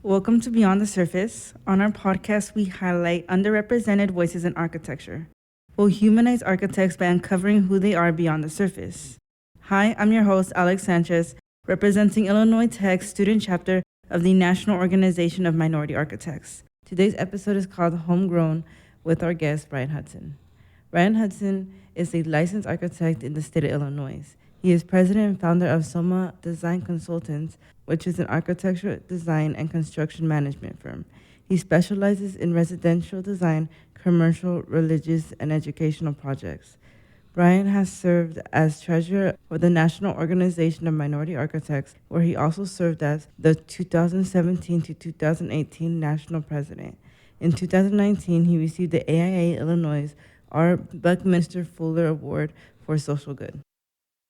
Welcome to Beyond the Surface. On our podcast, we highlight underrepresented voices in architecture. We'll humanize architects by uncovering who they are beyond the surface. Hi, I'm your host, Alex Sanchez, representing Illinois Tech's student chapter of the National Organization of Minority Architects. Today's episode is called Homegrown with our guest, Bryan Hudson. Bryan Hudson is a licensed architect in the state of Illinois. He is president and founder of SOMA Design Consultants, which is an architectural design and construction management firm. He specializes in residential design, commercial, religious, and educational projects. Bryan has served as treasurer of the National Organization of Minority Architects, where he also served as the 2017 to 2018 national president. In 2019, he received the AIA Illinois R. Buckminster Fuller Award for Social Good.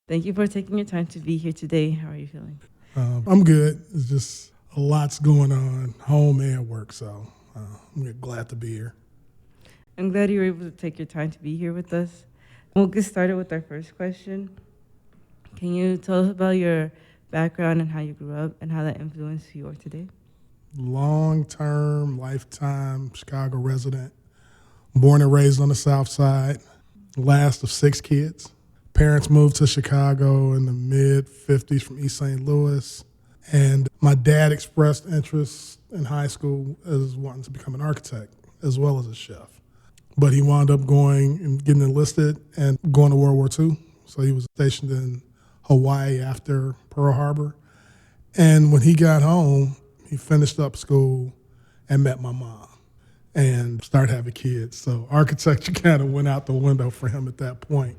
Thank you for taking your time to be here today. How are you feeling? I'm good. It's just a lot's going on, home and work, so I'm glad to be here. I'm glad you were able to take your time to be here with us. We'll get started with our first question. Can you tell us about your background and how you grew up and how that influenced who you are today? Long-term, lifetime Chicago resident, born and raised on the South Side, last of 6 kids. Parents moved to Chicago in the mid-50s from East St. Louis, and my dad expressed interest in high school as wanting to become an architect as well as a chef. But he wound up going and getting enlisted and going to World War II. So he was stationed in Hawaii after Pearl Harbor. And when he got home, he finished up school and met my mom and started having kids. So architecture kind of went out the window for him at that point.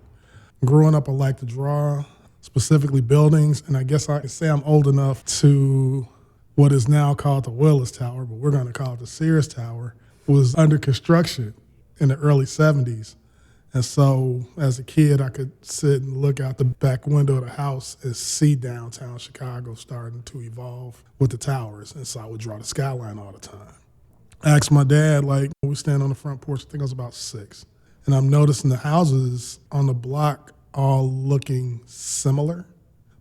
Growing up, I liked to draw, specifically buildings, and I guess I can say I'm old enough to what is now called the Willis Tower, but we're going to call it the Sears Tower, was under construction in the early 70s. And so as a kid, I could sit and look out the back window of the house and see downtown Chicago starting to evolve with the towers. And so I would draw the skyline all the time. I asked my dad, we stand on the front porch, I think I was about 6. And I'm noticing the houses on the block all looking similar,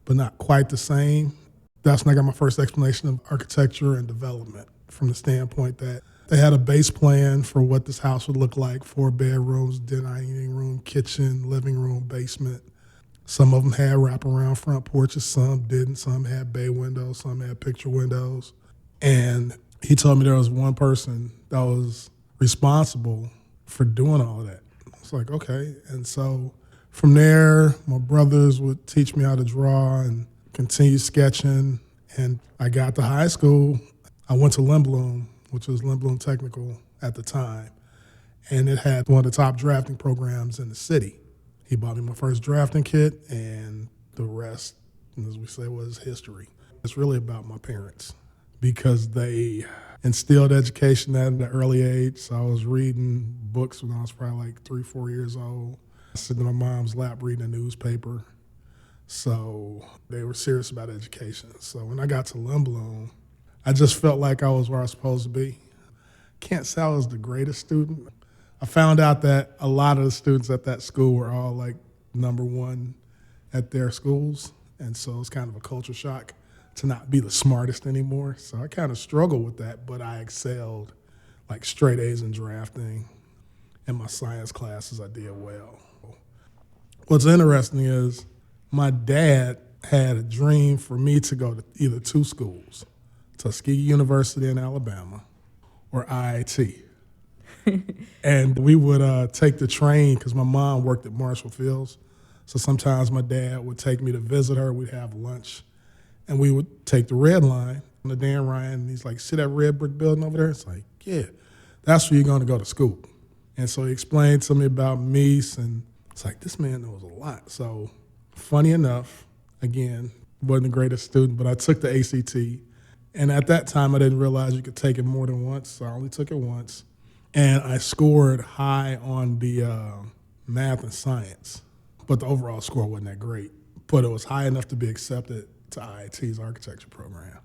but not quite the same. That's when I got my first explanation of architecture and development, from the standpoint that they had a base plan for what this house would look like: 4 bedrooms, dining room, kitchen, living room, basement. Some of them had wraparound front porches, some didn't. Some had bay windows, some had picture windows. And he told me there was one person that was responsible for doing all of that. It's like, okay. And so from there, my brothers would teach me how to draw and continue sketching. And I got to high school. I went to Lindblom, which was Lindblom Technical at the time. And it had one of the top drafting programs in the city. He bought me my first drafting kit, and the rest, as we say, was history. It's really about my parents, because they instilled education at an early age. So I was reading books when I was probably 3, 4 years old. Sitting in my mom's lap reading a newspaper. So they were serious about education. So when I got to Lindblom, I just felt like I was where I was supposed to be. Can't say I was the greatest student. I found out that a lot of the students at that school were all number 1 at their schools. And so it was kind of a culture shock to not be the smartest anymore. So I kind of struggled with that, but I excelled, straight A's in drafting. In my science classes, I did well. What's interesting is my dad had a dream for me to go to either 2 schools, Tuskegee University in Alabama or IIT. And we would take the train, because my mom worked at Marshall Fields. So sometimes my dad would take me to visit her. We'd have lunch. And we would take the red line on the Dan Ryan, and he's like, "See that red brick building over there?" It's like, "Yeah, that's where you're going to go to school." And so he explained to me about Mies, and it's like, this man knows a lot. So funny enough, again, wasn't the greatest student, but I took the ACT. And at that time, I didn't realize you could take it more than once, so I only took it once. And I scored high on the math and science, but the overall score wasn't that great. But it was high enough to be accepted to IIT's architecture program.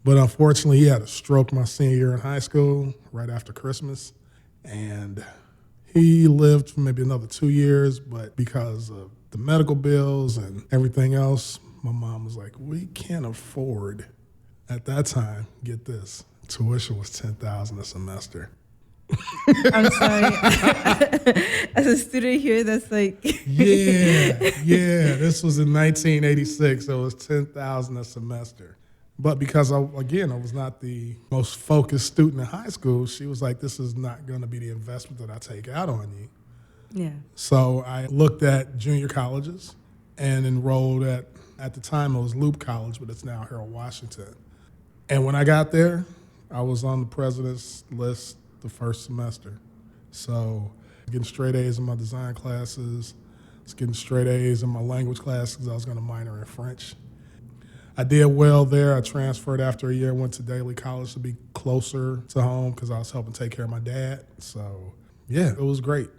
But unfortunately, he had a stroke my senior year in high school, right after Christmas. And he lived for maybe another 2 years, but because of the medical bills and everything else, my mom was like, we can't afford, at that time, get this, Tuition was $10,000 a semester. I'm sorry. As a student here, that's like Yeah. This was in 1986. So it was $10,000 a semester. But because I was not the most focused student in high school, she was like, "This is not going to be the investment that I take out on you." Yeah. So I looked at junior colleges and enrolled at the time it was Loop College, but it's now Harold Washington. And when I got there, I was on the president's list the first semester. So getting straight A's in my design classes, I was getting straight A's in my language classes because I was going to minor in French. I did well there. I transferred after a year, went to Daly College to be closer to home because I was helping take care of my dad. So yeah, it was great.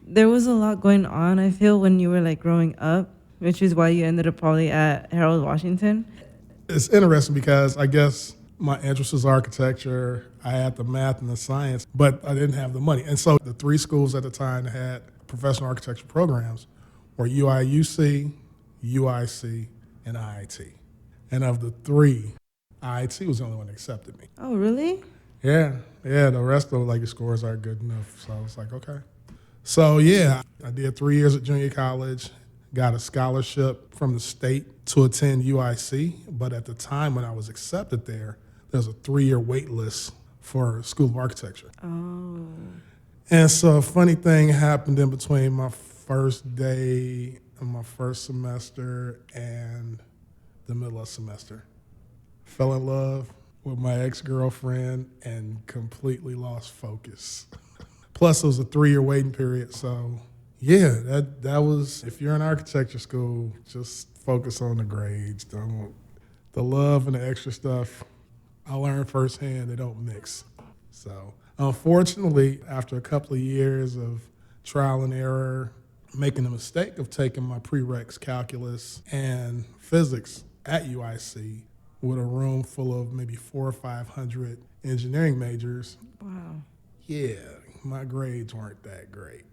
There was a lot going on, I feel, when you were like growing up, which is why you ended up probably at Harold Washington. It's interesting because I guess my interest is architecture. I had the math and the science, but I didn't have the money. And so the three schools at the time that had professional architecture programs were UIUC, UIC, and IIT. And of the three, IIT was the only one that accepted me. Oh, really? Yeah. The rest of your scores aren't good enough. So I was like, okay. So yeah, I did 3 years at junior college, got a scholarship from the state to attend UIC. But at the time when I was accepted there was a 3-year wait list for School of Architecture. Oh. And so a funny thing happened in between my first day of my first semester and the middle of semester. Fell in love with my ex-girlfriend and completely lost focus. Plus, it was a 3-year waiting period. So, yeah, that was, if you're in architecture school, just focus on the grades. The love and the extra stuff, I learned firsthand, they don't mix. So, unfortunately, after a couple of years of trial and error, making the mistake of taking my prereqs calculus and physics at UIC with a room full of maybe 400 or 500 engineering majors. Wow. Yeah, my grades weren't that great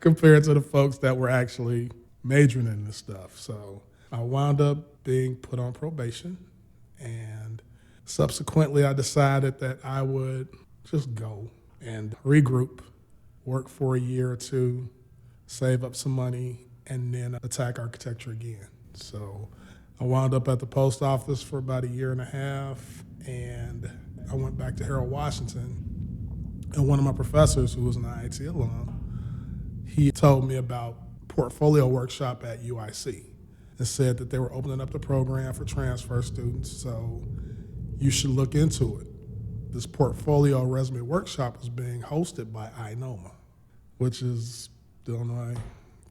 compared to the folks that were actually majoring in this stuff. So I wound up being put on probation, and subsequently I decided that I would just go and regroup, work for a year or two, save up some money, and then attack architecture again. So I wound up at the post office for about a year and a half, and I went back to Harold Washington. And one of my professors, who was an IIT alum, he told me about portfolio workshop at UIC and said that they were opening up the program for transfer students, so you should look into it. This portfolio resume workshop was being hosted by NOMA, which is the Illinois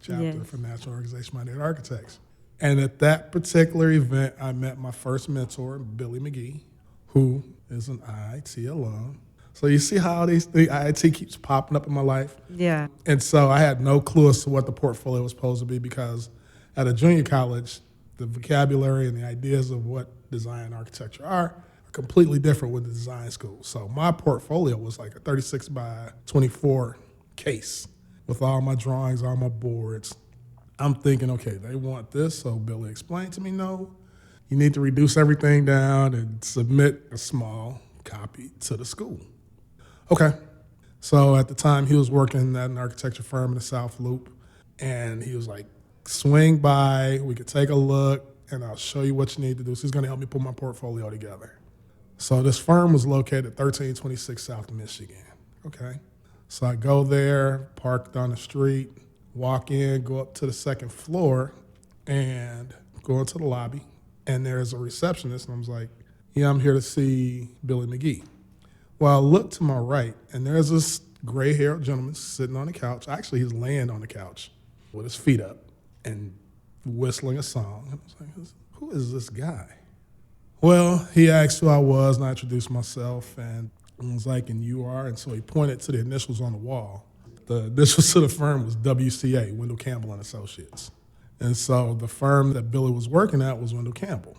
chapter for National Organization of Minded Architects. And at that particular event, I met my first mentor, Billy McGee, who is an IIT alum. So you see how the IIT keeps popping up in my life? Yeah. And so I had no clue as to what the portfolio was supposed to be, because at a junior college, the vocabulary and the ideas of what design and architecture are completely different with the design school. So my portfolio was like a 36 by 24 case with all my drawings, all my boards. I'm thinking, okay, they want this, so Billy explained to me, no, you need to reduce everything down and submit a small copy to the school. Okay. So at the time, he was working at an architecture firm in the South Loop, and he was like, swing by, we could take a look, and I'll show you what you need to do. So he's going to help me put my portfolio together. So this firm was located at 1326 South Michigan. Okay. So I go there, park down the street, walk in, go up to the second floor, and go into the lobby. And there's a receptionist, and I was like, yeah, I'm here to see Billy McGee. Well, I look to my right, and there's this gray-haired gentleman sitting on the couch. Actually, he's laying on the couch with his feet up and whistling a song. And I was like, who is this guy? Well, he asked who I was, and I introduced myself, and I was like, and you are? And so he pointed to the initials on the wall. The initials to the firm was WCA, Wendell Campbell and Associates. And so the firm that Billy was working at was Wendell Campbell.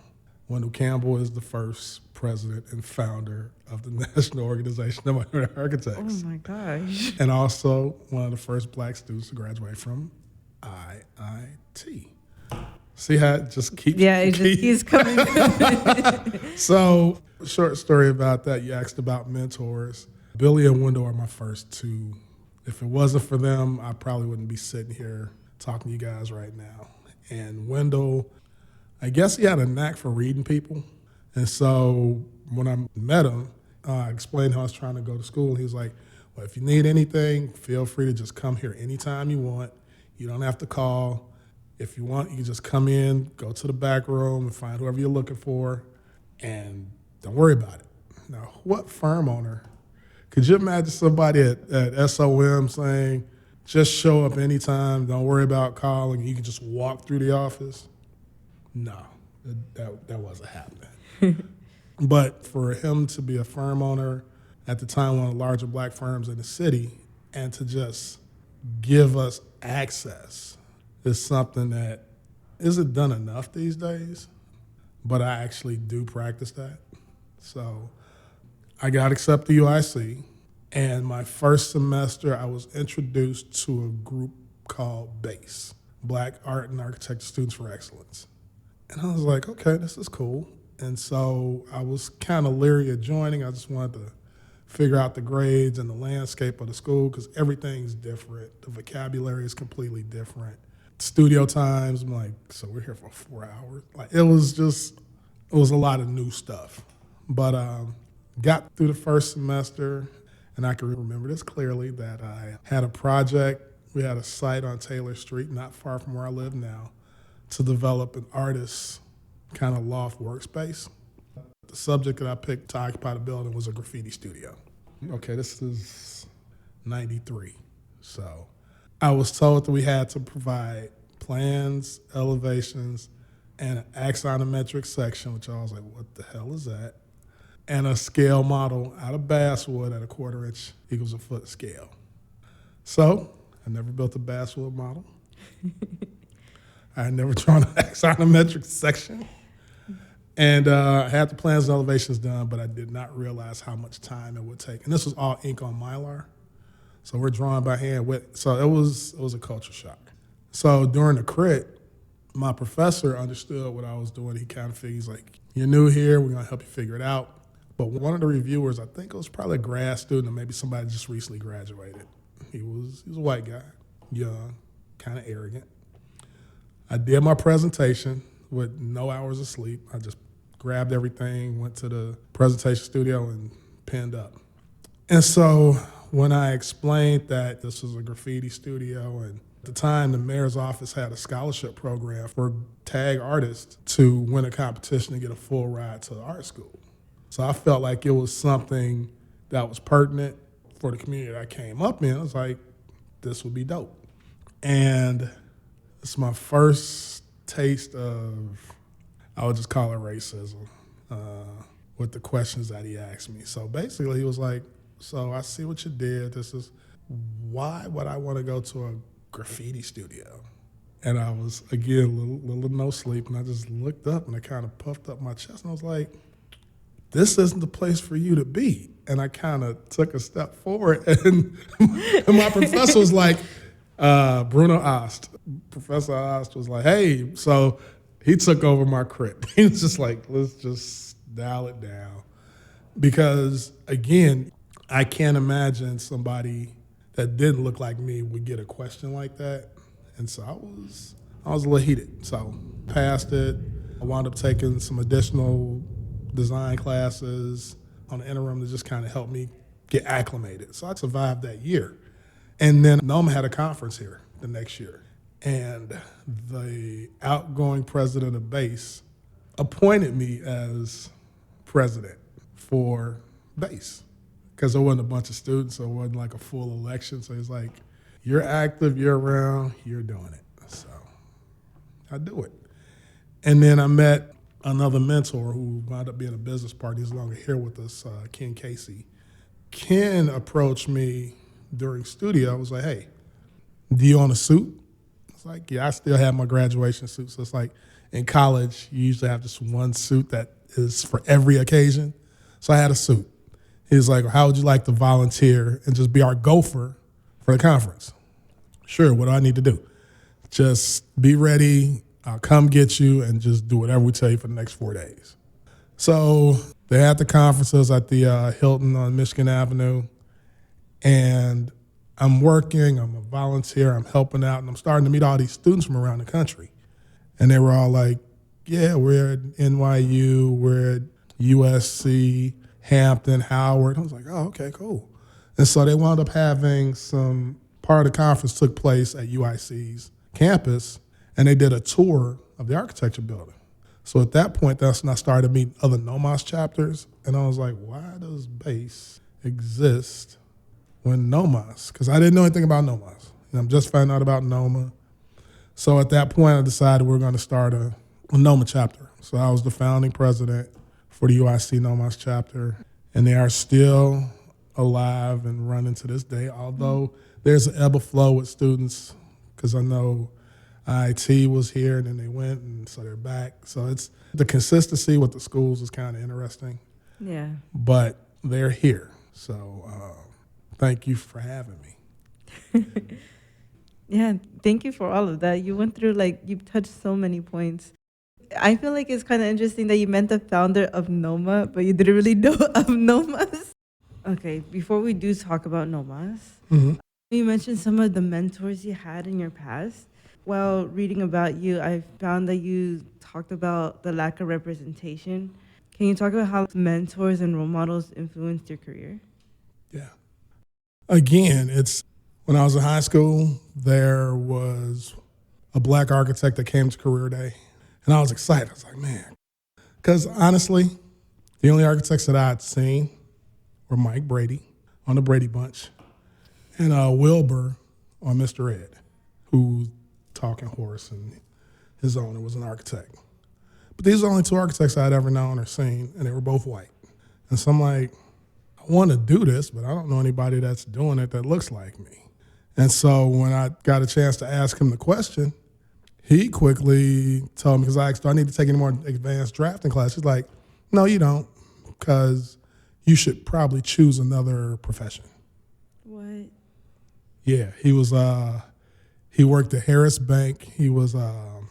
Wendell Campbell is the first president and founder of the National Organization of Minded Architects. Oh my gosh. And also one of the first black students to graduate from IIT. See how it just keeps... Yeah, it just keeps coming. So, short story about that. You asked about mentors. Billy and Wendell are my first two. If it wasn't for them, I probably wouldn't be sitting here talking to you guys right now. And Wendell, I guess he had a knack for reading people. And so when I met him, I explained how I was trying to go to school. He was like, well, if you need anything, feel free to just come here anytime you want. You don't have to call. If you want, you can just come in, go to the back room and find whoever you're looking for, and don't worry about it. Now, what firm owner, could you imagine somebody at SOM saying, just show up anytime, don't worry about calling, you can just walk through the office? No, that wasn't happening. But for him to be a firm owner, at the time one of the larger black firms in the city, and to just give us access is something that isn't done enough these days, but I actually do practice that. So I got accepted to UIC, and my first semester I was introduced to a group called BASE, Black Art and Architecture Students for Excellence. And I was like, okay, this is cool. And so I was kind of leery of joining. I just wanted to figure out the grades and the landscape of the school because everything's different. The vocabulary is completely different. Studio times, I'm like, so we're here for 4 hours. Like it was a lot of new stuff. But got through the first semester, and I can remember this clearly, that I had a project. We had a site on Taylor Street, not far from where I live now, to develop an artist's kind of loft workspace. The subject that I picked to occupy the building was a graffiti studio. Okay, this is 93. So I was told that we had to provide plans, elevations, and an axonometric section, which I was like, what the hell is that? And a scale model out of basswood at a 1/4 inch equals a foot scale. So I never built a basswood model. I had never drawn an axonometric section. And I had the plans and elevations done, but I did not realize how much time it would take. And this was all ink on Mylar. So we're drawing by hand. So it was a culture shock. So during the crit, my professor understood what I was doing. He kind of figured, he's like, you're new here, we're gonna help you figure it out. But one of the reviewers, I think it was probably a grad student or maybe somebody just recently graduated. He was a white guy, young, kind of arrogant. I did my presentation with no hours of sleep. I just grabbed everything, went to the presentation studio and pinned up. And so when I explained that this was a graffiti studio, and at the time the mayor's office had a scholarship program for tag artists to win a competition and get a full ride to the art school. So I felt like it was something that was pertinent for the community that I came up in. I was like, this would be dope. And it's my first taste of, I would just call it racism, with the questions that he asked me. So basically he was like, so I see what you did. This is, why would I want to go to a graffiti studio? And I was, again, little no sleep, and I just looked up and I kind of puffed up my chest, and I was like, this isn't the place for you to be. And I kind of took a step forward, and my professor was like, Bruno Ost, Professor Ost was like, hey, so he took over my crit. He was just like, let's just dial it down. Because again, I can't imagine somebody that didn't look like me would get a question like that. And so I was a little heated. So passed it. I wound up taking some additional design classes on the interim to just kind of help me get acclimated. So I survived that year. And then NOMA had a conference here the next year. And the outgoing president of BASE appointed me as president for BASE, because there wasn't a bunch of students, so it wasn't like a full election. So he's like, you're active, you're around, you're doing it. So I do it. And then I met another mentor who wound up being a business partner. He's no longer here with us, Ken Casey. Ken approached me during studio. I was like, hey, do you own a suit? It's like, yeah, I still have my graduation suit. So it's like, in college, you usually have just one suit that is for every occasion. So I had a suit. He was like, how would you like to volunteer and just be our gopher for the conference? Sure, what do I need to do? Just be ready. I'll come get you and just do whatever we tell you for the next 4 days. So they had the conferences at the Hilton on Michigan Avenue, and I'm working, I'm a volunteer, I'm helping out, and I'm starting to meet all these students from around the country. And they were all like, yeah, we're at NYU, we're at USC, Hampton, Howard. I was like, oh, okay, cool. And so they wound up having part of the conference took place at UIC's campus, and they did a tour of the architecture building. So at that point, that's when I started to meet other NOMAS chapters, and I was like, why does BASE exist when NOMAS? Because I didn't know anything about NOMAS. And I'm just finding out about NOMA. So at that point, I decided we were going to start a NOMA chapter. So I was the founding president for the UIC NOMAS chapter, and they are still alive and running to this day, although there's an ebb and flow with students, because I know IIT was here and then they went, and so they're back. So it's the consistency with the schools is kind of interesting. Yeah. But they're here. So thank you for having me. Yeah, thank you for all of that. You went through, you touched so many points. I feel like it's kind of interesting that you meant the founder of NOMA, but you didn't really know of NOMAS. Okay, before we do talk about NOMAS, you mentioned some of the mentors you had in your past. While reading about you, I found that you talked about the lack of representation. Can you talk about how mentors and role models influenced your career? Yeah. Again, it's when I was in high school, there was a black architect that came to career day, and I was excited. I was like, man, because honestly, the only architects that I had seen were Mike Brady on the Brady Bunch and Wilbur on Mr. Ed, who Talking Horse, and his owner was an architect. But these are the only two architects I had ever known or seen, and they were both white. And so I'm like, I want to do this, but I don't know anybody that's doing it that looks like me. And so when I got a chance to ask him the question, he quickly told me, because I asked, do I need to take any more advanced drafting classes? He's like, no, you don't, because you should probably choose another profession. What? Yeah, he was, he worked at Harris Bank. He was a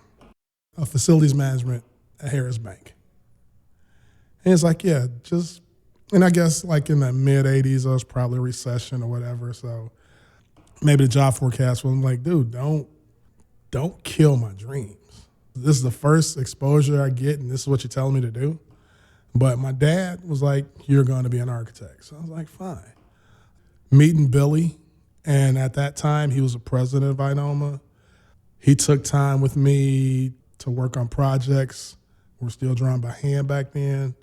facilities management at Harris Bank. And it's like, yeah, and I guess in the mid-'80s, there was probably a recession or whatever, so maybe the job forecast was like, dude, don't kill my dreams. This is the first exposure I get, and this is what you're telling me to do. But my dad was like, you're going to be an architect. So I was like, fine. Meeting Billy, and at that time, he was the president of INOMA. He took time with me to work on projects. We're still drawing by hand back then.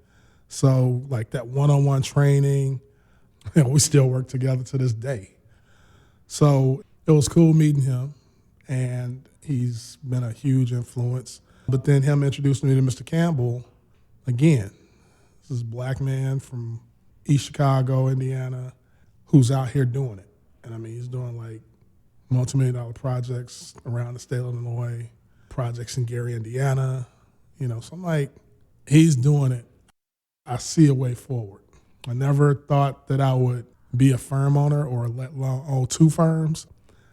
So that one-on-one training, we still work together to this day. So it was cool meeting him, and he's been a huge influence. But then him introducing me to Mr. Campbell, again, this is a black man from East Chicago, Indiana, who's out here doing it. And I mean, he's doing multi-million-dollar projects around the state of Illinois, projects in Gary, Indiana. So I'm like, he's doing it. I see a way forward. I never thought that I would be a firm owner or let alone own two firms.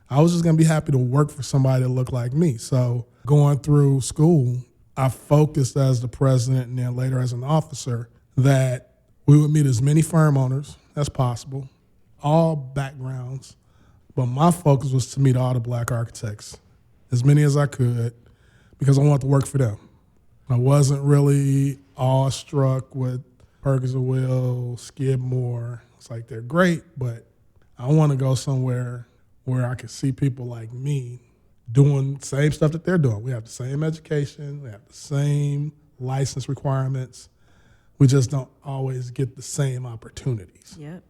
I was just going to be happy to work for somebody that looked like me. So going through school, I focused as the president and then later as an officer that we would meet as many firm owners as possible, all backgrounds, but my focus was to meet all the black architects, as many as I could, because I wanted to work for them. I wasn't really awestruck with Perkins and Will, Skidmore. It's like they're great, but I want to go somewhere where I can see people like me doing the same stuff that they're doing. We have the same education, we have the same license requirements. We just don't always get the same opportunities. Yep.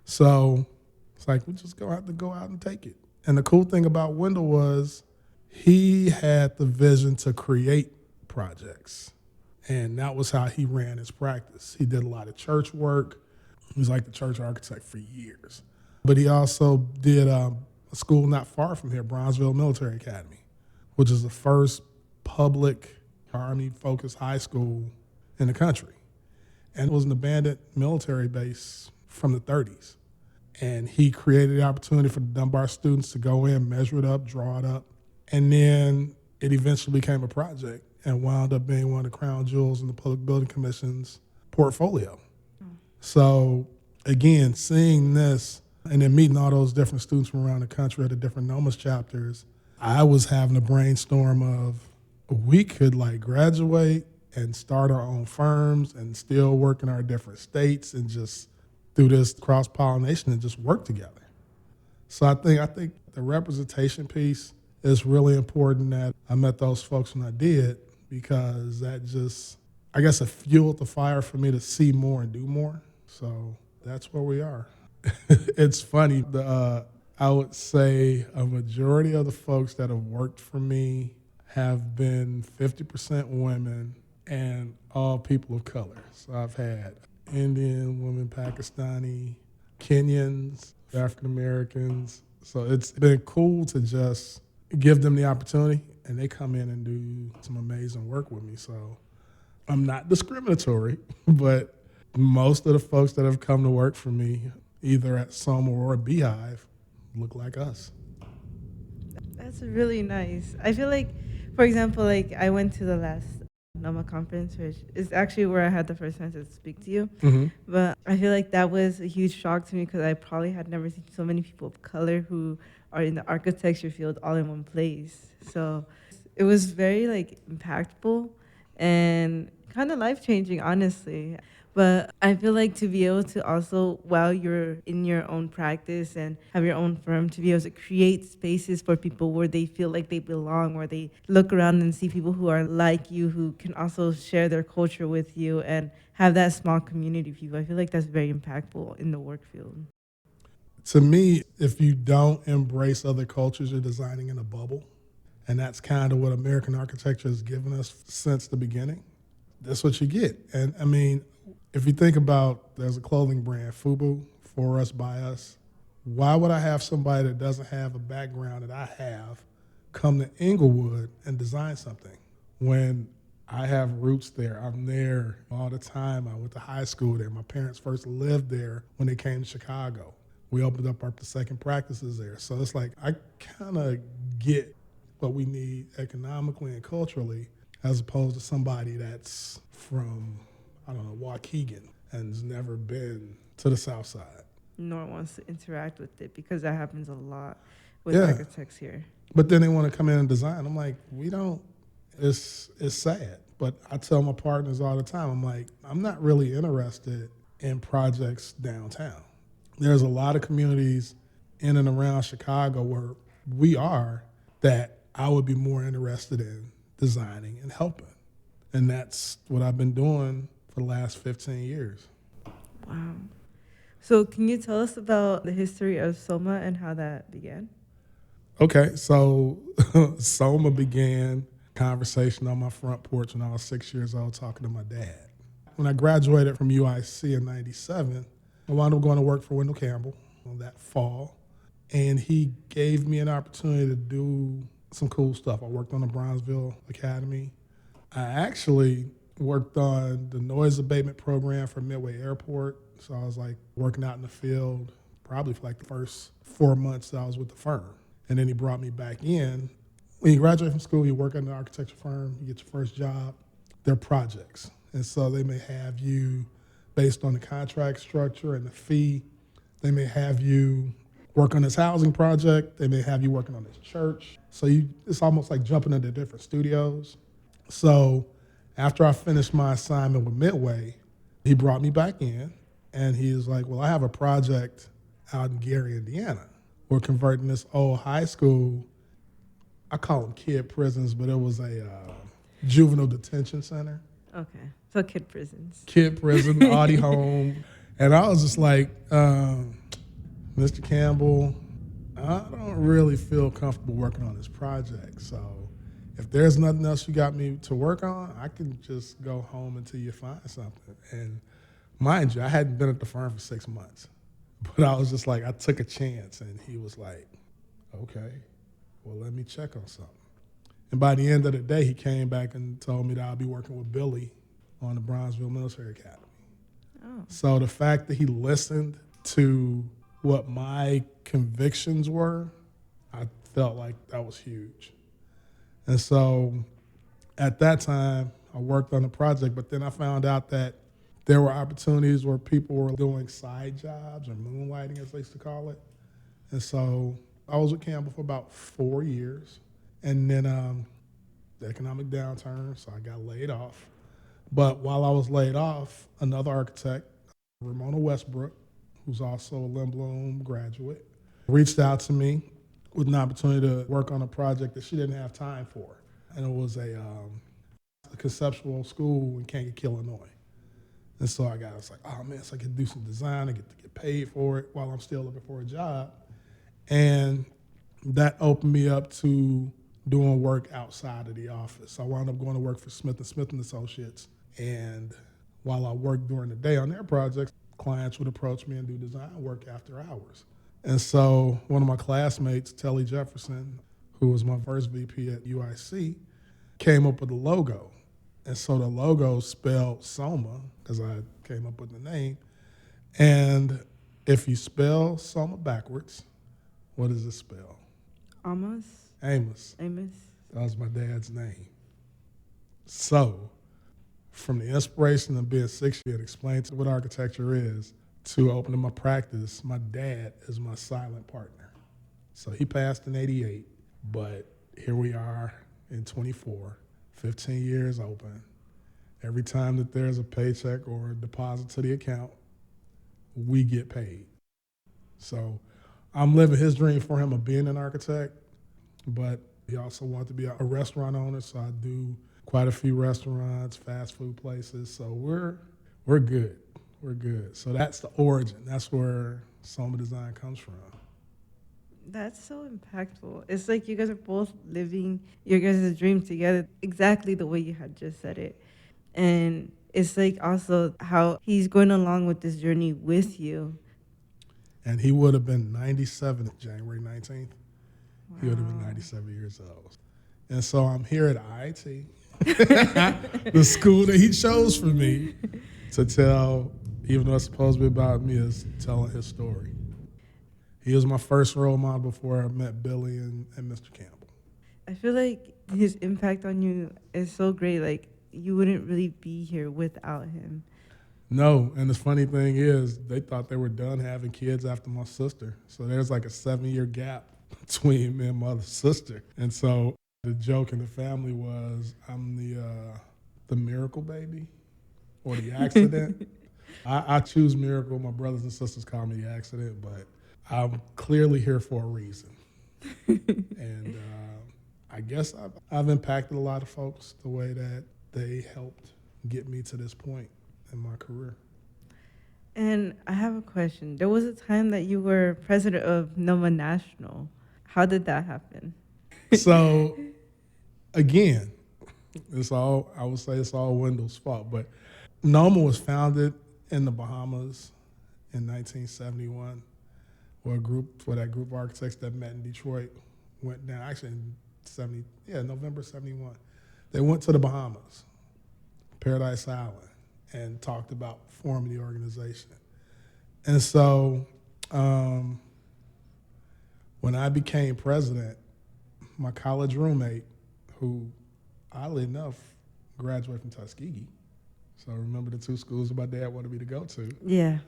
So it's like we just have to go out and take it. And the cool thing about Wendell was he had the vision to create projects. And that was how he ran his practice. He did a lot of church work. He was like the church architect for years. But he also did a school not far from here, Bronzeville Military Academy, which is the first public Army-focused high school in the country. And it was an abandoned military base from the 30s. And he created the opportunity for the Dunbar students to go in, measure it up, draw it up. And then it eventually became a project and wound up being one of the crown jewels in the Public Building Commission's portfolio. So again, seeing this and then meeting all those different students from around the country at the different NOMAS chapters, I was having a brainstorm of we could like graduate and start our own firms and still work in our different states and just do this cross-pollination and just work together. So I think the representation piece is really important that I met those folks when I did, because that just, I guess, it fueled the fire for me to see more and do more. So that's where we are. It's funny, I would say a majority of the folks that have worked for me have been 50% women and all people of color. So I've had Indian women, Pakistani, Kenyans, African Americans. So it's been cool to just give them the opportunity, and they come in and do some amazing work with me. So I'm not discriminatory, but most of the folks that have come to work for me, either at SOMA or Beehive, look like us. That's really nice. I feel like, for example, like I went to the last NOMA conference, which is actually where I had the first chance to speak to you. Mm-hmm. But I feel like that was a huge shock to me because I probably had never seen so many people of color who are in the architecture field all in one place. So it was very like impactful and kind of life-changing, honestly. But I feel like to be able to also, while you're in your own practice and have your own firm, to be able to create spaces for people where they feel like they belong, where they look around and see people who are like you, who can also share their culture with you and have that small community of people. I feel like that's very impactful in the work field. To me, if you don't embrace other cultures, you're designing in a bubble. And that's kind of what American architecture has given us since the beginning. That's what you get. And I mean, if you think about, there's a clothing brand, FUBU, for us, by us. Why would I have somebody that doesn't have a background that I have come to Inglewood and design something when I have roots there? I'm there all the time. I went to high school there. My parents first lived there when they came to Chicago. We opened up our second practices there. So it's like I kind of get what we need economically and culturally, as opposed to somebody that's from, I don't know, Waukegan and has never been to the South Side. Nor wants to interact with it, because that happens a lot with architects here. But then they want to come in and design. I'm like, we don't, it's sad. But I tell my partners all the time, I'm like, I'm not really interested in projects downtown. There's a lot of communities in and around Chicago where we are that I would be more interested in designing and helping. And that's what I've been doing for the last 15 years. Wow. So can you tell us about the history of SOMA and how that began? Okay, so SOMA began conversation on my front porch when I was 6 years old talking to my dad. When I graduated from UIC in 97, I wound up going to work for Wendell Campbell that fall, and he gave me an opportunity to do some cool stuff. I worked on the Bronzeville Academy. I actually worked on the noise abatement program for Midway Airport, so I was like working out in the field probably for like the first 4 months that I was with the firm. And then he brought me back in. When you graduate from school, you work at an architecture firm, you get your first job, they're projects. And so they may have you, based on the contract structure and the fee, they may have you work on this housing project, they may have you working on this church. So it's almost like jumping into different studios. So after I finished my assignment with Midway, he brought me back in, and he was like, well, I have a project out in Gary, Indiana. We're converting this old high school, I call them kid prisons, but it was a juvenile detention center. Okay, so kid prisons. Kid prison, Audi home. And I was just like, Mr. Campbell, I don't really feel comfortable working on this project. So if there's nothing else you got me to work on, I can just go home until you find something. And mind you, I hadn't been at the firm for 6 months. But I was just like, I took a chance, and he was like, okay, well, let me check on something. And by the end of the day, he came back and told me that I'll be working with Billy on the Bronzeville Military Academy. Oh. So the fact that he listened to what my convictions were, I felt like that was huge. And so at that time, I worked on the project, but then I found out that there were opportunities where people were doing side jobs or moonlighting, as they used to call it. And so I was with Campbell for about 4 years. And then the economic downturn, so I got laid off. But while I was laid off, another architect, Ramona Westbrook, who's also a Lindblom graduate, reached out to me with an opportunity to work on a project that she didn't have time for. And it was a conceptual school in Kankakee, Illinois. And so I was like, oh man, so I could do some design, I get to get paid for it while I'm still looking for a job. And that opened me up to doing work outside of the office. I wound up going to work for Smith & Smith & Associates. And while I worked during the day on their projects, clients would approach me and do design work after hours. And so one of my classmates, Telly Jefferson, who was my first VP at UIC, came up with a logo. And so the logo spelled SOMA, because I came up with the name. And if you spell SOMA backwards, what does it spell? Amos. Amos. That was my dad's name. So from the inspiration of being 6 years and explaining what architecture is to opening my practice, my dad is my silent partner. So he passed in 88, but here we are in 24, 15 years open. Every time that there's a paycheck or a deposit to the account, we get paid. So I'm living his dream for him of being an architect, but he also wanted to be a restaurant owner, so I do quite a few restaurants, fast food places. So we're good. We're good. So that's the origin. That's where Soma Design comes from. That's so impactful. It's like you guys are both living your guys' dream together exactly the way you had just said it. And it's like also how he's going along with this journey with you. And he would have been 97 January 19th. Wow. He would have been 97 years old. And so I'm here at IIT, the school that he chose for me to tell, even though it's supposed to be about me, is telling his story. He was my first role model before I met Billy and Mr. Campbell. I feel like his impact on you is so great. Like, you wouldn't really be here without him. No, and the funny thing is, they thought they were done having kids after my sister. So there's like a 7-year gap between me and my other sister. And so the joke in the family was, I'm the miracle baby or the accident. I choose miracle. My brothers and sisters call me the accident, but I'm clearly here for a reason. And I guess I've impacted a lot of folks the way that they helped get me to this point in my career. And I have a question. There was a time that you were president of NOMA National. How did that happen? So, again, I would say it's all Wendell's fault, but NOMA was founded in the Bahamas in 1971, where that group of architects that met in Detroit went down, actually in November 71. They went to the Bahamas, Paradise Island, and talked about forming the organization. And so when I became president, my college roommate, who oddly enough graduated from Tuskegee, so remember the two schools my dad wanted me to go to. Yeah.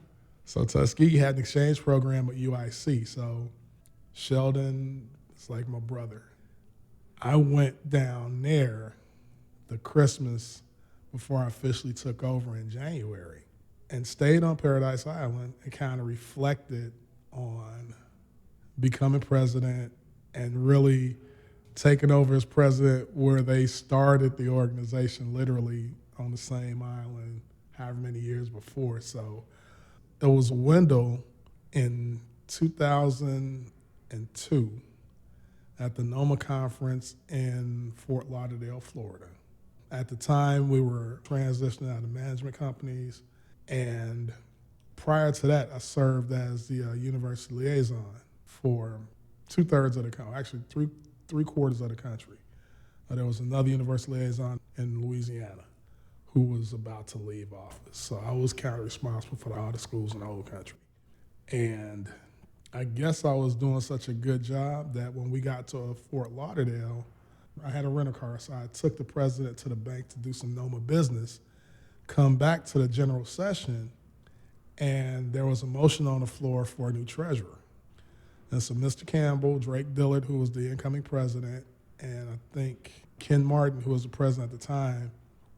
So Tuskegee had an exchange program at UIC, so Sheldon is like my brother. I went down there the Christmas before I officially took over in January and stayed on Paradise Island and kind of reflected on becoming president and really taking over as president where they started the organization literally on the same island however many years before. So it was Wendell in 2002 at the NOMA conference in Fort Lauderdale, Florida. At the time, we were transitioning out of management companies, and prior to that, I served as the university liaison for 2/3 of the country, actually three-quarters of the country. There was another university liaison in Louisiana who was about to leave office. So I was kind of responsible for all the schools in the whole country. And I guess I was doing such a good job that when we got to Fort Lauderdale, I had a rental car, so I took the president to the bank to do some NOMA business, come back to the general session, and there was a motion on the floor for a new treasurer. And so Mr. Campbell, Drake Dillard, who was the incoming president, and I think Ken Martin, who was the president at the time,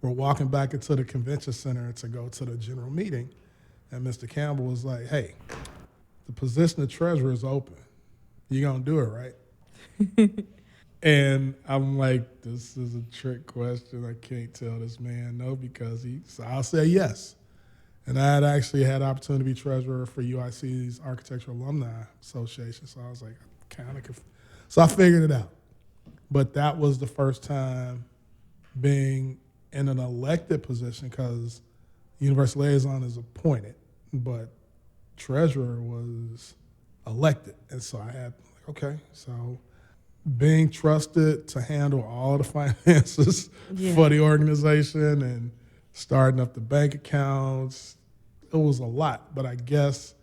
were walking back into the convention center to go to the general meeting. And Mr. Campbell was like, hey, the position of treasurer is open. You gonna do it, right? And I'm like, this is a trick question. I can't tell this man no, because so I'll say yes. And I had actually had the opportunity to be treasurer for UIC's Architectural Alumni Association. So I was like, so I figured it out. But that was the first time being in an elected position, because university liaison is appointed, but treasurer was elected. And so I had, okay, so being trusted to handle all the finances for the organization and starting up the bank accounts, it was a lot, but I guess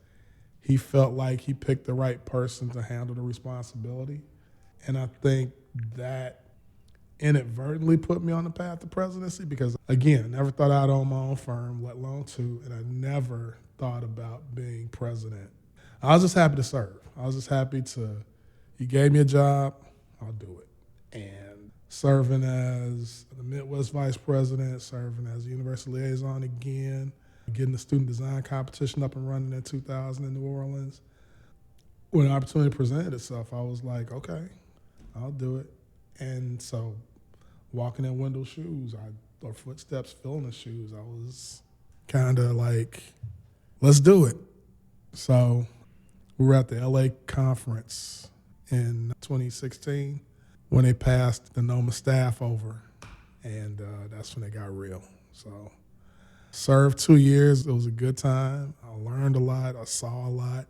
he felt like he picked the right person to handle the responsibility. And I think that inadvertently put me on the path to presidency, because, again, I never thought I'd own my own firm, let alone two, and I never thought about being president. I was just happy to serve. I was just happy you gave me a job, I'll do it. And serving as the Midwest vice president, serving as university liaison again, getting the student design competition up and running in 2000 in New Orleans. When the opportunity presented itself, I was like, okay, I'll do it. And so walking in Wendell's shoes, or footsteps filling his shoes, I was kind of like, let's do it. So we were at the LA conference in 2016 when they passed the NOMA staff over, and that's when it got real. So served 2 years. It was a good time. I learned a lot. I saw a lot.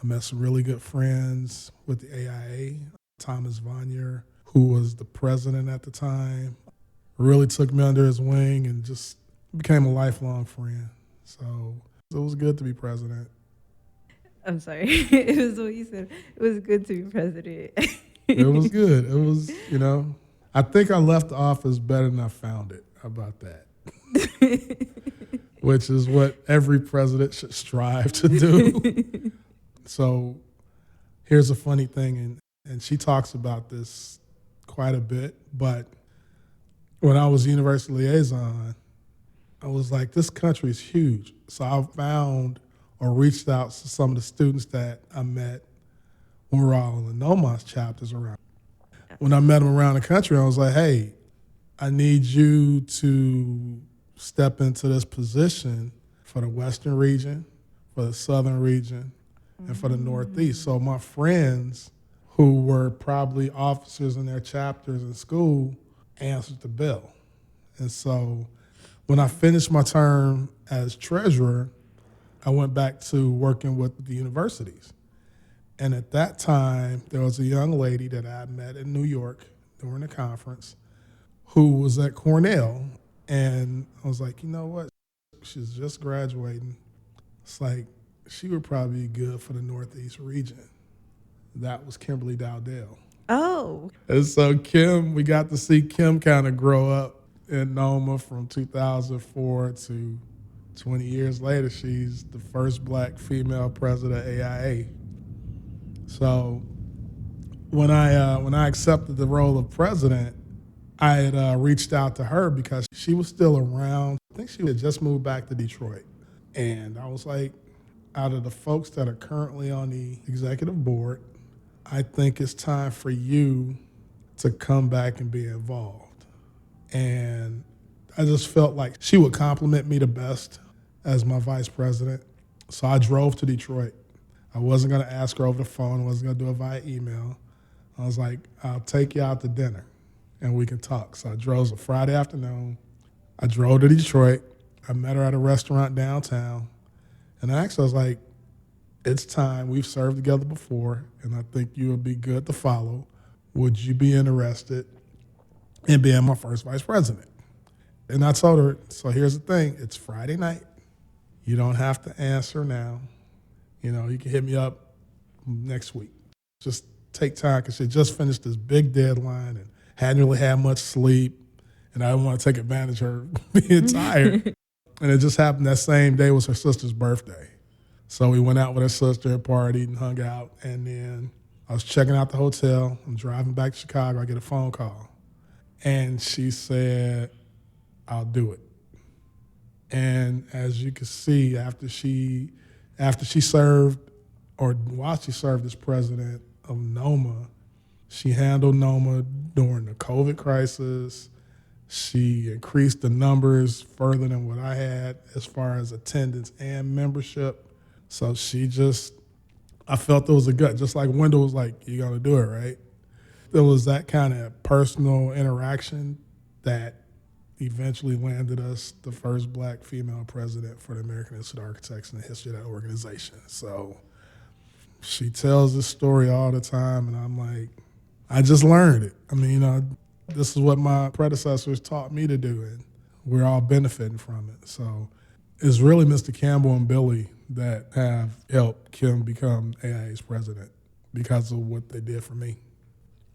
I met some really good friends with the AIA. Thomas Vanier, who was the president at the time, really took me under his wing and just became a lifelong friend. So it was good to be president. I'm sorry. It was what you said. It was good to be president. It was good. It was, I think I left the office better than I found it. How about that? Which is what every president should strive to do. So here's a funny thing, and she talks about this quite a bit, but when I was university liaison, I was like, this country is huge. So I found or reached out to some of the students that I met when we were all in the NOMAC chapters around. When I met them around the country, I was like, hey, I need you to step into this position for the Western region, for the Southern region, and for the Northeast. So my friends who were probably officers in their chapters in school answered the bell. And so when I finished my term as treasurer, I went back to working with the universities. And at that time, there was a young lady that I met in New York during the conference who was at Cornell. And I was like, you know what? She's just graduating. It's like, she would probably be good for the Northeast region. That was Kimberly Dowdell. Oh. And so we got to see Kim kind of grow up in NOMA from 2004 to 20 years later. She's the first black female president of AIA. So when I accepted the role of president, I had reached out to her because she was still around. I think she had just moved back to Detroit. And I was like, out of the folks that are currently on the executive board, I think it's time for you to come back and be involved. And I just felt like she would compliment me the best as my vice president. So I drove to Detroit. I wasn't going to ask her over the phone. I wasn't going to do it via email. I was like, I'll take you out to dinner and we can talk. So I drove a Friday afternoon. I drove to Detroit. I met her at a restaurant downtown. And I was like, it's time. We've served together before, and I think you would be good to follow. Would you be interested in being my first vice president? And I told her, so here's the thing. It's Friday night. You don't have to answer now. You can hit me up next week. Just take time, because she just finished this big deadline, and hadn't really had much sleep, and I didn't want to take advantage of her being tired. And it just happened that same day was her sister's birthday. So we went out with her sister, partied and hung out, and then I was checking out the hotel. I'm driving back to Chicago. I get a phone call, and she said, "I'll do it." And as you can see, after she served, or while she served as president of NOMA, she handled NOMA during the COVID crisis. She increased the numbers further than what I had as far as attendance and membership. So I felt it was a gut, just like Wendell was like, "You're gonna do it, right?" There was that kind of personal interaction that eventually landed us the first black female president for the American Institute of Architects in the history of that organization. So she tells this story all the time, and I'm like, I just learned it. I mean, this is what my predecessors taught me to do, and we're all benefiting from it. So it's really Mr. Campbell and Billy that have helped Kim become AIA's president because of what they did for me.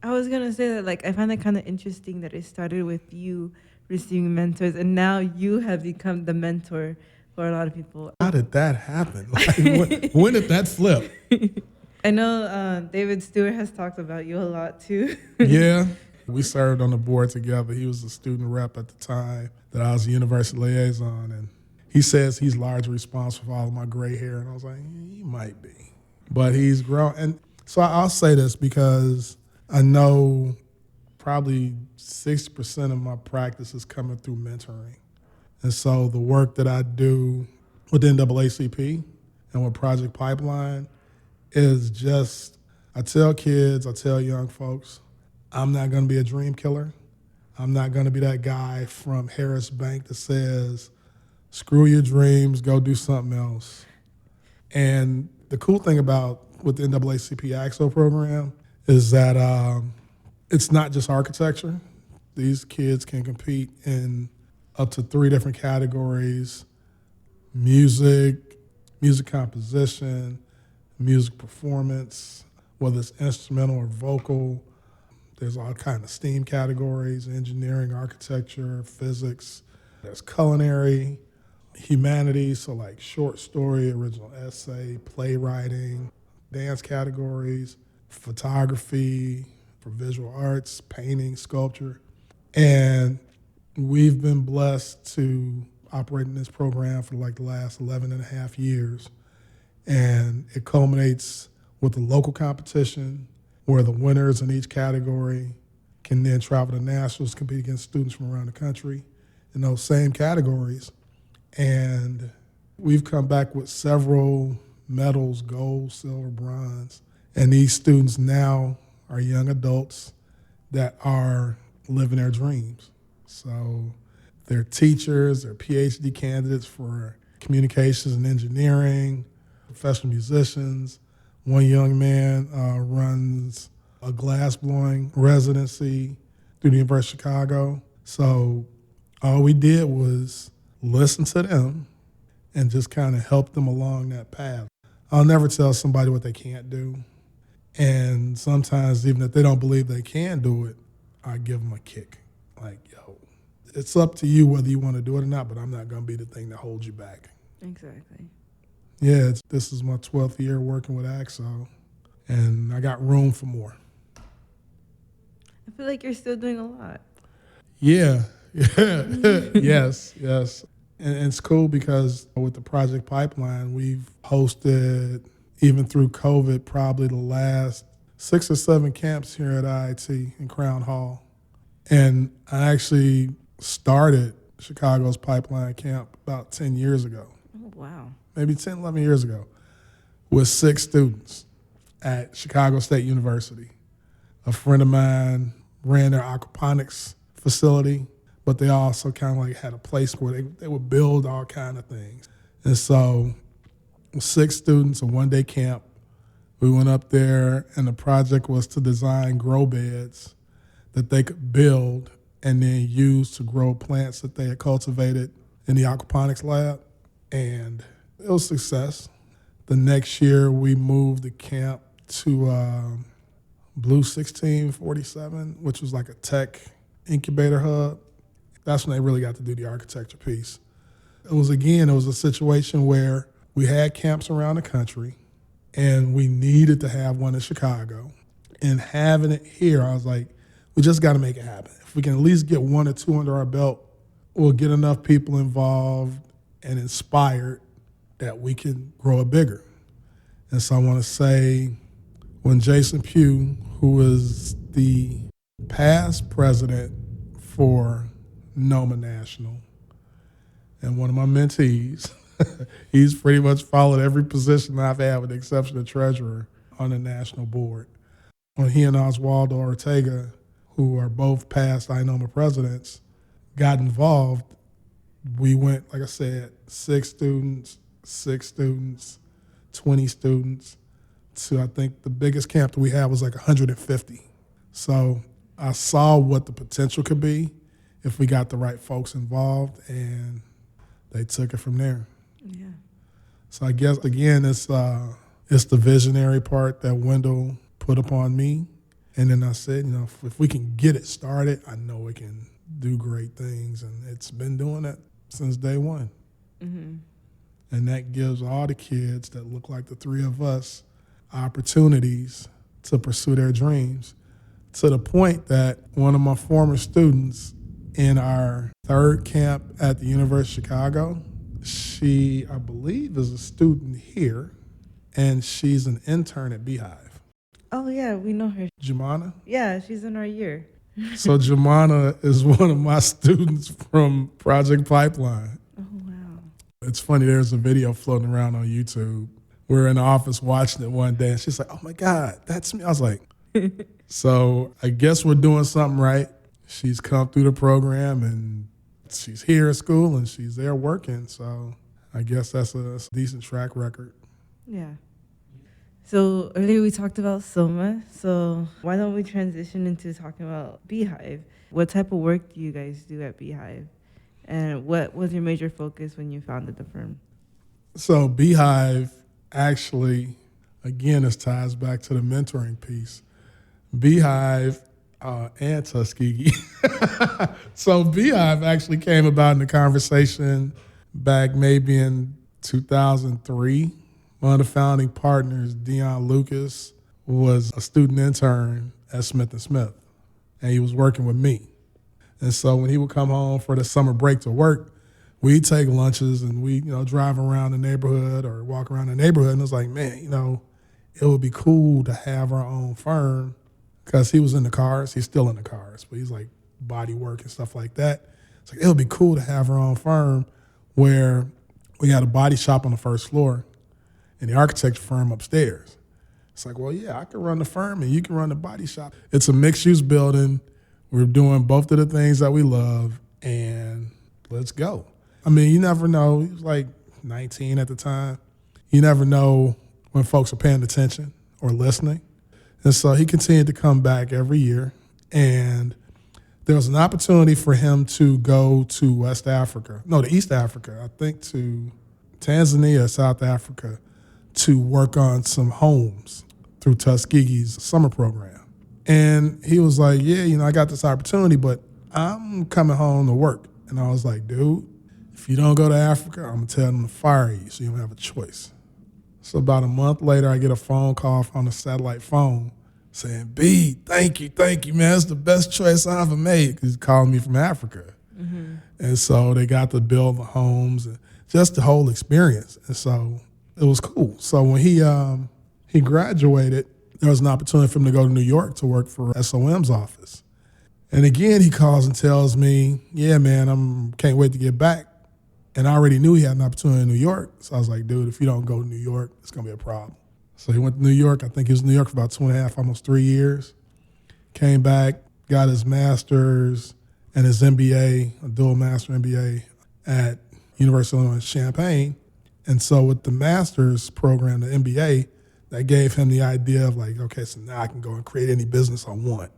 I was going to say that, like, I find that kind of interesting that it started with you receiving mentors, and now you have become the mentor for a lot of people. How did that happen? Like, when did that flip? I know David Stewart has talked about you a lot, too. Yeah. We served on the board together. He was a student rep at the time that I was a university liaison, and he says he's largely responsible for all of my gray hair, and I was like, he might be. But he's grown. And so I'll say this because I know probably 60% of my practice is coming through mentoring. And so the work that I do with NAACP and with Project Pipeline is just, I tell kids, I tell young folks, I'm not going to be a dream killer. I'm not going to be that guy from Harris Bank that says, screw your dreams, go do something else. And the cool thing about with the NAACP AXO program is that it's not just architecture. These kids can compete in up to 3 different categories: music composition, music performance, whether it's instrumental or vocal. There's all kind of STEAM categories: engineering, architecture, physics. There's culinary, humanities, so like short story, original essay, playwriting, dance categories, photography, for visual arts, painting, sculpture. And we've been blessed to operate in this program for like the last 11 and a half years. And it culminates with a local competition where the winners in each category can then travel to nationals, compete against students from around the country in those same categories. And we've come back with several medals: gold, silver, bronze. And these students now are young adults that are living their dreams. So they're teachers, they're PhD candidates for communications and engineering, professional musicians. One young man runs a glassblowing residency through the University of Chicago. So all we did was listen to them and just kind of help them along that path. I'll never tell somebody what they can't do. And sometimes, even if they don't believe they can do it, I give them a kick. Like, yo, it's up to you whether you want to do it or not, but I'm not going to be the thing that holds you back. Exactly. Yeah, this is my 12th year working with AXO, and I got room for more. I feel like you're still doing a lot. Yeah. Yes. And it's cool because with the Project Pipeline, we've hosted, even through COVID, probably the last 6 or 7 camps here at IIT in Crown Hall. And I actually started Chicago's Pipeline Camp about 10 years ago. Oh, wow. Maybe 10, 11 years ago, with 6 students at Chicago State University. A friend of mine ran their aquaponics facility, but they also kind of like had a place where they would build all kind of things. And so 6 students, a one-day camp. We went up there, and the project was to design grow beds that they could build and then use to grow plants that they had cultivated in the aquaponics lab. And it was a success. The next year, we moved the camp to Blue 1647, which was like a tech incubator hub. That's when they really got to do the architecture piece. It was a situation where we had camps around the country and we needed to have one in Chicago. And having it here, I was like, we just got to make it happen. If we can at least get 1 or 2 under our belt, we'll get enough people involved and inspired that we can grow it bigger. And so I want to say when Jason Pugh, who is the past president for NOMA National and one of my mentees, he's pretty much followed every position I've had with the exception of treasurer on the national board. When he and Oswaldo Ortega, who are both past NOMA presidents, got involved, we went, like I said, 6 students, 20 students, to I think the biggest camp that we had was like 150. So I saw what the potential could be if we got the right folks involved, and they took it from there. Yeah. So I guess, again, it's the visionary part that Wendell put upon me. And then I said, if we can get it started, I know we can do great things. And it's been doing that since day one. Mm-hmm. And that gives all the kids that look like the 3 of us opportunities to pursue their dreams, to the point that one of my former students in our 3rd camp at the University of Chicago, she, I believe, is a student here, and she's an intern at Beehive. Oh, yeah, we know her. Jumana? Yeah, she's in our year. So Jumana is one of my students from Project Pipeline. Oh, wow. It's funny, there's a video floating around on YouTube. We were in the office watching it one day, and she's like, oh, my God, that's me. I was like, so I guess we're doing something right. She's come through the program, and she's here at school, and she's there working. So I guess that's a decent track record. Yeah. So earlier we talked about SOMA. So why don't we transition into talking about Beehive? What type of work do you guys do at Beehive? And what was your major focus when you founded the firm? So Beehive actually, again, this ties back to the mentoring piece. Beehive and Tuskegee. So Beehive actually came about in the conversation back maybe in 2003. One of the founding partners, Dion Lucas, was a student intern at Smith & Smith, and he was working with me. And so when he would come home for the summer break to work, we'd take lunches and we, drive around the neighborhood or walk around the neighborhood, and it was like, man, it would be cool to have our own firm, because he was in the cars. He's still in the cars, but he's like body work and stuff like that. It's like, it would be cool to have our own firm where we had a body shop on the first floor and the architecture firm upstairs. It's like, well, yeah, I can run the firm and you can run the body shop. It's a mixed-use building. We're doing both of the things that we love, and let's go. I mean, you never know. He was like 19 at the time. You never know when folks are paying attention or listening. And so he continued to come back every year, and there was an opportunity for him to go to East Africa, I think to Tanzania, South Africa, to work on some homes through Tuskegee's summer program. And he was like, yeah, I got this opportunity, but I'm coming home to work. And I was like, dude, if you don't go to Africa, I'm going to tell them to fire you, so you don't have a choice. So about a month later, I get a phone call on a satellite phone saying, B, thank you, man. It's the best choice I ever made, because he's calling me from Africa. Mm-hmm. And so they got to build the homes and just the whole experience. And so it was cool. So when he graduated, there was an opportunity for him to go to New York to work for SOM's office. And again, he calls and tells me, yeah, man, can't wait to get back. And I already knew he had an opportunity in New York. So I was like, dude, if you don't go to New York, it's going to be a problem. So he went to New York. I think he was in New York for about 2.5, almost 3 years. Came back, got his master's and his MBA, a dual master MBA at University of Illinois Champaign. And so with the master's program, the MBA, that gave him the idea of like, okay, so now I can go and create any business I want.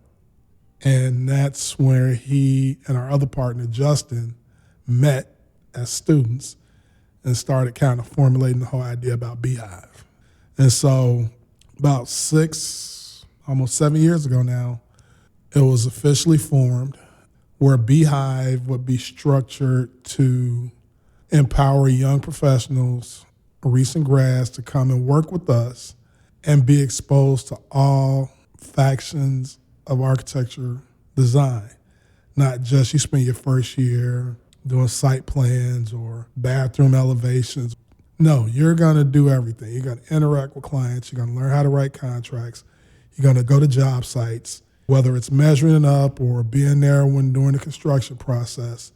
And that's where he and our other partner, Justin, met as students and started kind of formulating the whole idea about Beehive. And so about almost 7 years ago now, it was officially formed where Beehive would be structured to empower young professionals, recent grads, to come and work with us and be exposed to all factions of architecture design. Not just you spend your first year doing site plans or bathroom elevations. No, you're going to do everything. You're going to interact with clients. You're going to learn how to write contracts. You're going to go to job sites, whether it's measuring up or being there when during the construction process.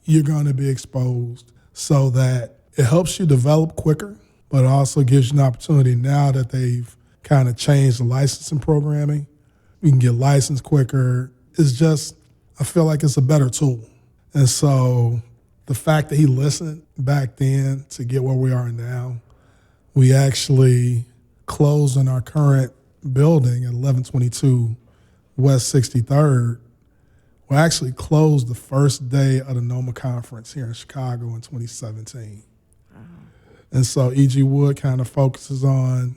You're going to be exposed so that it helps you develop quicker, but it also gives you an opportunity now that they've kind of changed the licensing programming. You can get licensed quicker. It's just, I feel like it's a better tool. And so the fact that he listened back then to get where we are now, we actually closed in our current building at 1122 West 63rd. We actually closed the first day of the NOMA conference here in Chicago in 2017. Wow. And so E.G. Wood kind of focuses on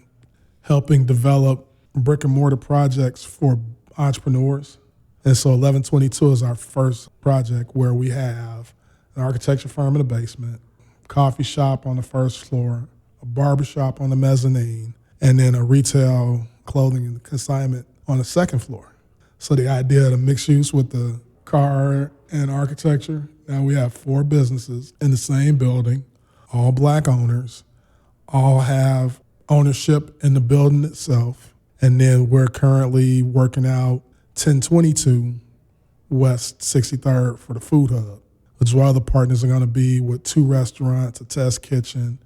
helping develop brick and mortar projects for entrepreneurs. And so 1122 is our first project where we have an architecture firm in the basement, coffee shop on the first floor, a barber shop on the mezzanine, and then a retail clothing and consignment on the second floor. So the idea of the mixed use with the car and architecture, now we have 4 businesses in the same building, all Black owners, all have ownership in the building itself. And then we're currently working out 1022 West 63rd for the food hub, which where other partners are going to be with 2 restaurants, a test kitchen,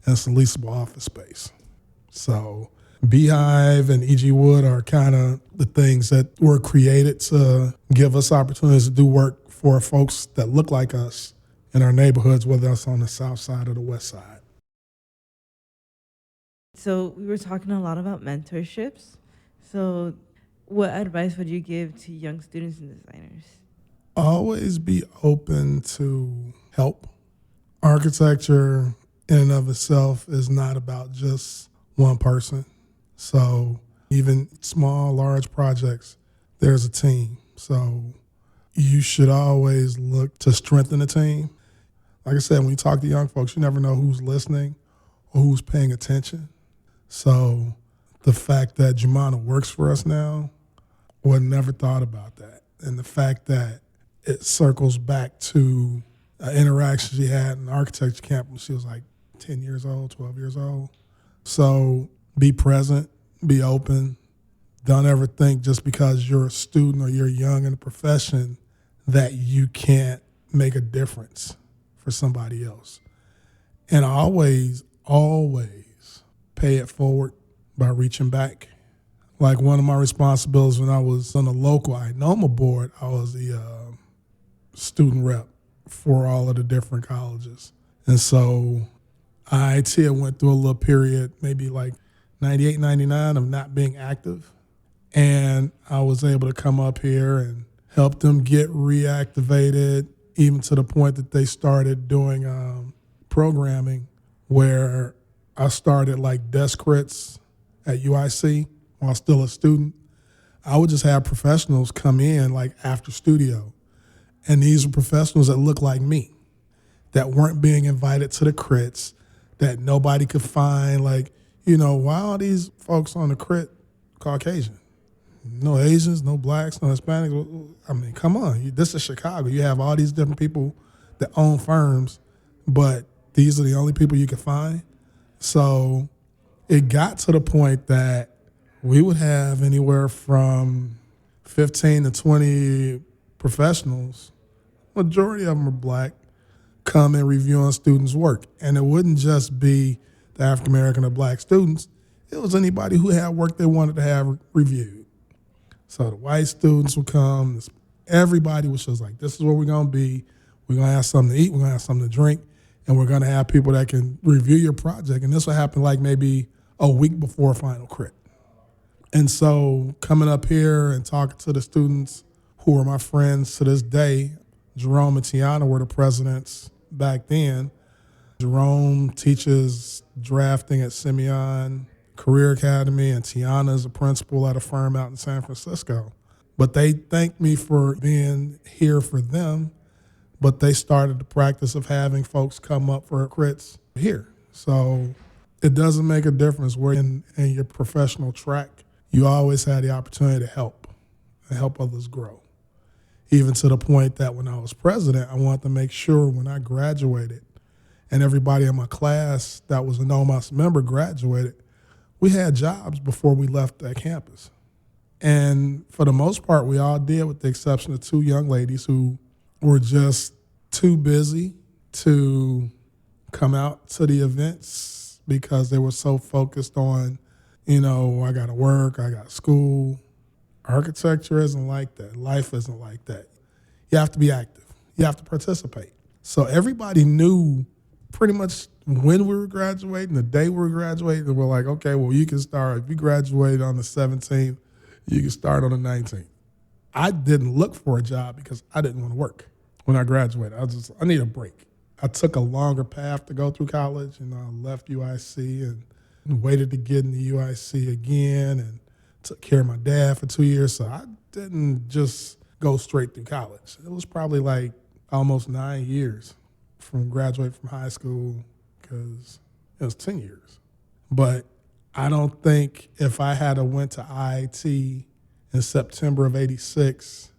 and some leasable office space. So Beehive and E.G. Wood are kind of the things that were created to give us opportunities to do work for folks that look like us in our neighborhoods, whether that's on the south side or the west side. So we were talking a lot about mentorships. So what advice would you give to young students and designers? Always be open to help. Architecture in and of itself is not about just one person. So even small, large projects, there's a team. So you should always look to strengthen the team. Like I said, when you talk to young folks, you never know who's listening or who's paying attention. So the fact that Jumana works for us now, would never thought about that. And the fact that it circles back to an interaction she had in architecture camp when she was like 10 years old, 12 years old. So be present, be open. Don't ever think just because you're a student or you're young in a profession that you can't make a difference for somebody else. And always pay it forward by reaching back. Like one of my responsibilities when I was on the local NOMA board, I was the student rep for all of the different colleges. And so IIT went through a little period, maybe like 98, 99 of not being active. And I was able to come up here and help them get reactivated, even to the point that they started doing programming where I started like desk crits at UIC while still a student. I would just have professionals come in like after studio. And these were professionals that looked like me, that weren't being invited to the crits, that nobody could find. Like, you know, why are these folks on the crit Caucasian? No Asians, no blacks, no Hispanics. I mean, come on. This is Chicago. You have all these different people that own firms, but these are the only people you can find. So it got to the point that we would have anywhere from 15 to 20 professionals, majority of them are Black, come and review on students' work. And it wouldn't just be the African American or Black students. It was anybody who had work they wanted to have reviewed. So the white students would come. Everybody was just like, this is where we're going to be. We're going to have something to eat. We're going to have something to drink. And we're going to have people that can review your project. And this will happen like maybe a week before final crit. And so coming up here and talking to the students who are my friends to this day, Jerome and Tiana were the presidents back then. Jerome teaches drafting at Simeon. Career Academy, and Tiana is a principal at a firm out in San Francisco. But they thanked me for being here for them, but they started the practice of having folks come up for crits here. So it doesn't make a difference where in your professional track, you always had the opportunity to help and help others grow. Even to the point that when I was president, I wanted to make sure when I graduated and everybody in my class that was a NOMAC member graduated, we had jobs before we left that campus. And for the most part, we all did, with the exception of 2 young ladies who were just too busy to come out to the events because they were so focused on, I got to work, I got school. Architecture isn't like that. Life isn't like that. You have to be active. You have to participate. So everybody knew pretty much when we were graduating, the day we were graduating, and we're like, okay, well, you can start. If you graduated on the 17th, you can start on the 19th. I didn't look for a job because I didn't want to work when I graduated. I need a break. I took a longer path to go through college, and I left UIC and waited to get into UIC again and took care of my dad for 2 years. So I didn't just go straight through college. It was probably like almost 9 years from graduating from high school, because it was 10 years. But I don't think if I had went to IIT in September of '86,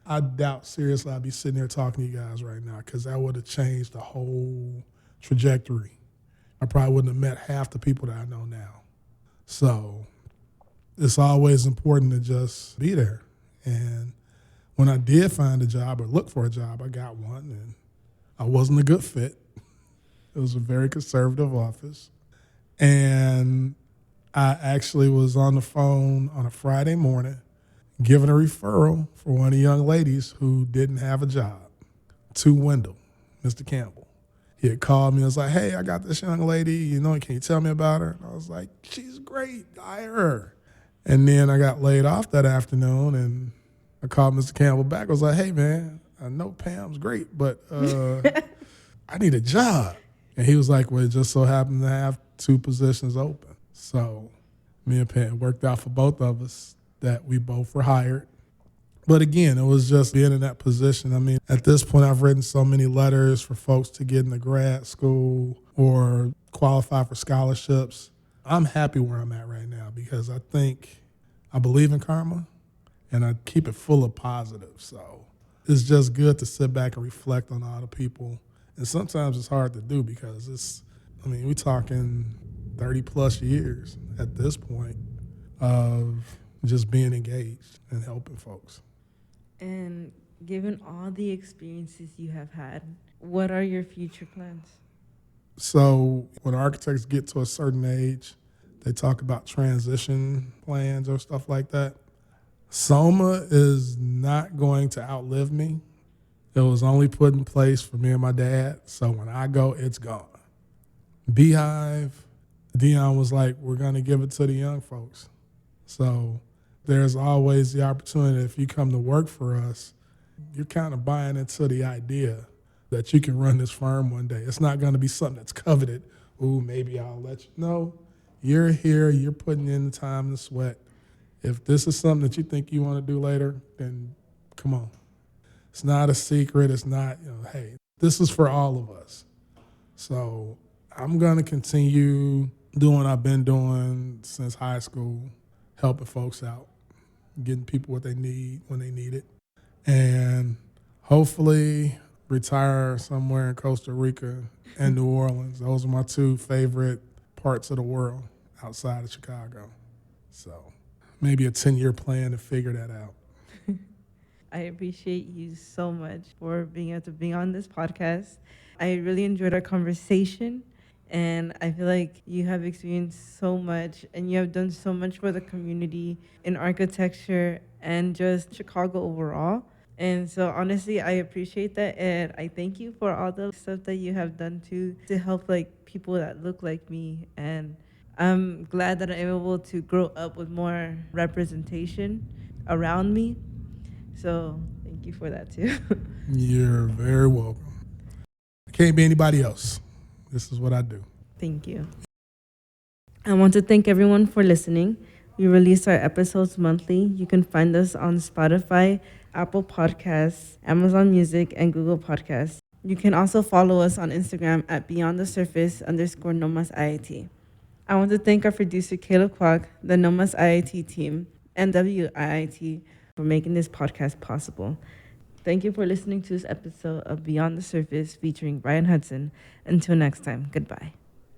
I doubt seriously I'd be sitting here talking to you guys right now, because that would have changed the whole trajectory. I probably wouldn't have met half the people that I know now. So it's always important to just be there. And when I did find a job or look for a job, I got one, and I wasn't a good fit. It was a very conservative office. And I actually was on the phone on a Friday morning giving a referral for one of the young ladies who didn't have a job to Wendell, Mr. Campbell. He had called me and was like, hey, I got this young lady, can you tell me about her? And I was like, she's great, hire her. And then I got laid off that afternoon, and I called Mr. Campbell back. I was like, hey, man, I know Pam's great, but I need a job. And he was like, well, it just so happened to have 2 positions open. So me and Pam worked out for both of us that we both were hired. But again, it was just being in that position. I mean, at this point, I've written so many letters for folks to get into grad school or qualify for scholarships. I'm happy where I'm at right now, because I believe in karma, and I keep it full of positives. So it's just good to sit back and reflect on all the people. And sometimes it's hard to do, because we're talking 30 plus years at this point of just being engaged and helping folks. And given all the experiences you have had, what are your future plans? So when architects get to a certain age, they talk about transition plans or stuff like that. SOMA is not going to outlive me. It was only put in place for me and my dad, so when I go, it's gone. Beehive, Dion was like, we're going to give it to the young folks. So there's always the opportunity, if you come to work for us, you're kind of buying into the idea that you can run this firm one day. It's not going to be something that's coveted. Ooh, maybe I'll let you. No, you're here, you're putting in the time and the sweat. If this is something that you think you want to do later, then come on. It's not a secret. It's not, hey, this is for all of us. So I'm going to continue doing what I've been doing since high school, helping folks out, getting people what they need when they need it, and hopefully retire somewhere in Costa Rica and New Orleans. Those are my 2 favorite parts of the world outside of Chicago. So maybe a 10-year plan to figure that out. I appreciate you so much for being able to be on this podcast. I really enjoyed our conversation, and I feel like you have experienced so much, and you have done so much for the community in architecture and just Chicago overall. And so honestly, I appreciate that, and I thank you for all the stuff that you have done to help people that look like me. And I'm glad that I'm able to grow up with more representation around me. So thank you for that too. You're very welcome. I can't be anybody else. This is what I do. Thank you. I want to thank everyone for listening. We release our episodes monthly. You can find us on Spotify, Apple Podcasts, Amazon Music, and Google Podcasts. You can also follow us on Instagram at beyondthesurface_NOMAS IIT. I want to thank our producer, Caleb Kwok, the NOMAS IIT team, and WIIT for making this podcast possible. Thank you for listening to this episode of Beyond the Surface featuring Bryan Hudson. Until next time, goodbye.